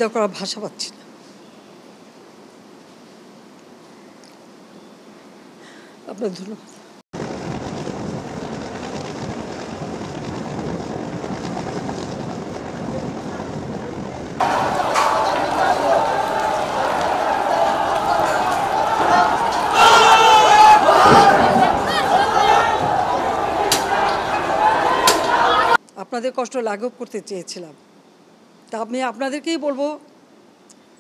নিন্দা করার ভাষা পাচ্ছি না। আপনার ধন্যবাদ। আপনাদের কষ্ট লাঘব করতে চেয়েছিলাম, তা আমি আপনাদেরকেই বলবো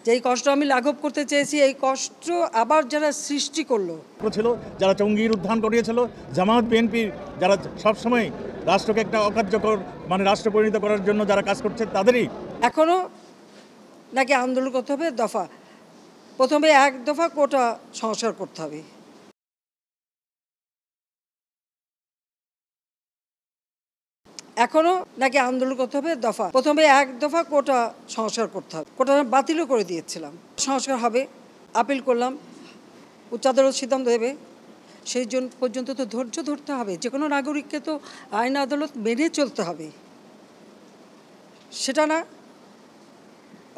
যে এই কষ্ট আমি লাঘব করতে চেয়েছি, এই কষ্ট আবার যারা সৃষ্টি করলো ছিল, যারা জঙ্গির উত্থান করিয়েছিল, জামায়াত বিএনপি যারা সবসময় রাষ্ট্রকে একটা অকার্যকর রাষ্ট্র পরিণত করার জন্য যারা কাজ করছে তাদেরই এখনও নাকি আন্দোলন করতে হবে। দফা প্রথমে 1 দফা কোটা সংস্কার করতে হবে। এখনও নাকি আন্দোলন করতে হবে। দফা প্রথমে 1 দফা কোটা সংস্কার করতে হবে। কোটা বাতিলও করে দিয়েছিলাম। সংস্কার হবে, আপিল করলাম, উচ্চ আদালত সিদ্ধান্ত দেবে। সেই জন্য পর্যন্ত তো ধৈর্য ধরতে হবে। যে কোনো নাগরিককে তো আইন আদালত মেনে চলতে হবে। সেটা না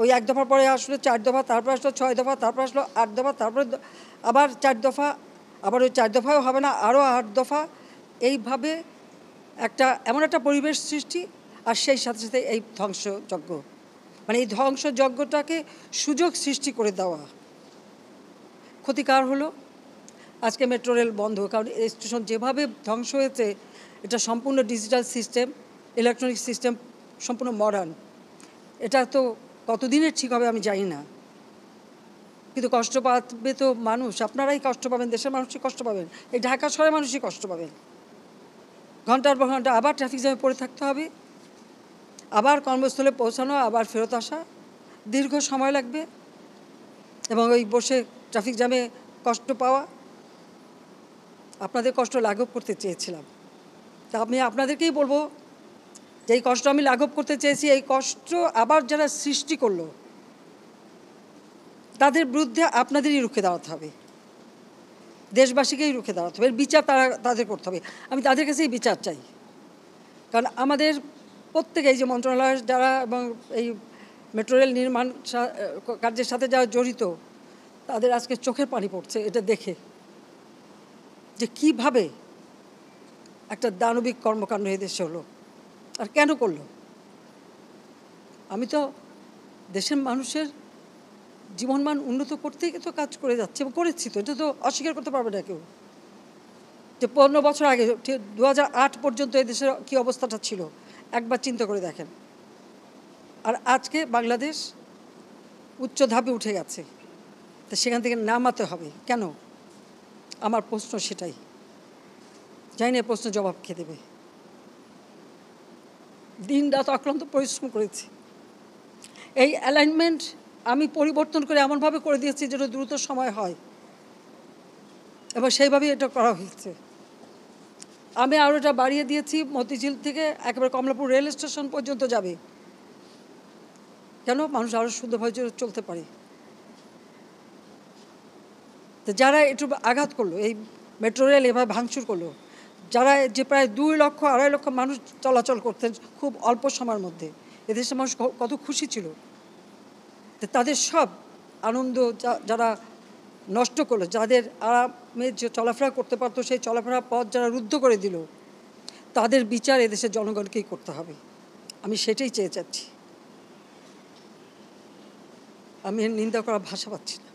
ওই 1 দফার পরে আসলো 4 দফা, তারপর আসলো 6 দফা, তারপর আসলো 8 দফা, তারপরে আবার 4 দফা, আবার ওই 4 দফাও হবে না, আরও 8 দফা। এইভাবে এমন একটা পরিবেশ সৃষ্টি, আর সেই সাথে সাথে এই ধ্বংসযজ্ঞ, এই ধ্বংসযজ্ঞটাকে সুযোগ সৃষ্টি করে দেওয়া। ক্ষতিকার হলো আজকে মেট্রো রেল বন্ধ, কারণ স্টেশন যেভাবে ধ্বংস হয়েছে, এটা সম্পূর্ণ ডিজিটাল সিস্টেম, ইলেকট্রনিক সিস্টেম, সম্পূর্ণ মডার্ন। এটা তো কতদিনের ঠিক হবে আমি জানি না, কিন্তু কষ্ট পাবে তো মানুষ। আপনারাই কষ্ট পাবেন, দেশের মানুষই কষ্ট পাবেন, এই ঢাকা শহরের মানুষই কষ্ট পাবেন। ঘন্টার পর ঘন্টা আবার ট্রাফিক জ্যামে পড়ে থাকতে হবে, আবার কর্মস্থলে পৌঁছানো, আবার ফেরত আসা, দীর্ঘ সময় লাগবে, এবং ওই বসে ট্রাফিক জ্যামে কষ্ট পাওয়া। আপনাদের কষ্ট লাঘব করতে চেয়েছিলাম, তা আমি আপনাদেরকেই বলবো যে এই কষ্ট আমি লাঘব করতে চেয়েছি। এই কষ্ট আবার যারা সৃষ্টি করলো তাদের বিরুদ্ধে আপনাদেরই রুখে দাঁড়াতে হবে, দেশবাসীকেই রুখে দাঁড়াতে হবে। এর বিচার তাদের করতে হবে। আমি তাদের কাছেই বিচার চাই, কারণ আমাদের প্রত্যেকে এই যে মন্ত্রণালয়ের যারা এবং এই মেট্রো রেল নির্মাণ কার্যের সাথে যারা জড়িত, তাদের আজকে চোখের পানি পড়ছে এটা দেখে, যে কিভাবে একটা দানবিক কর্মকাণ্ড এদেশে হলো, আর কেন করলো। আমি তো দেশের মানুষের জীবনমান উন্নত করতেই তো কাজ করে যাচ্ছে, এবং করেছি তো, এটা তো অস্বীকার করতে পারবে না কেউ। যে 15 বছর আগে 2008 পর্যন্ত এদেশের কী অবস্থাটা ছিল একবার চিন্তা করে দেখেন। আর আজকে বাংলাদেশ উচ্চ ধাপে উঠে গেছে, তো সেখান থেকে নামাতে হবে কেন? আমার প্রশ্ন সেটাই, জানি না প্রশ্ন জবাব কে দেবে। দিন রাত অক্লান্ত পরিশ্রম করেছি, এই অ্যালাইনমেন্ট আমি পরিবর্তন করে এমনভাবে করে দিয়েছি যেন দ্রুত সময় হয়, এবং সেইভাবেই এটা করা হয়েছে। আমি আরও এটা বাড়িয়ে দিয়েছি, মতিঝিল থেকে একেবারে কমলাপুর রেল স্টেশন পর্যন্ত যাবে, কেন মানুষ আরও সুন্দরভাবে চলতে পারে। তো যারা একটু আঘাত করলো, এই মেট্রো রেল এভাবে ভাঙচুর করলো, যারা যে প্রায় 2 লক্ষ 2.5 লক্ষ মানুষ চলাচল করতেন খুব অল্প সময়ের মধ্যে, এদেশের মানুষ কত খুশি ছিল। তো তাদের সব আনন্দ যারা নষ্ট করলো, যাদের আরামে যে চলাফেরা করতে পারতো সেই চলাফেরার পথ যারা রুদ্ধ করে দিল, তাদের বিচার এদেশের জনগণকেই করতে হবে। আমি সেটাই চেয়ে যাচ্ছি। আমি নিন্দা করার ভাষা পাচ্ছি না।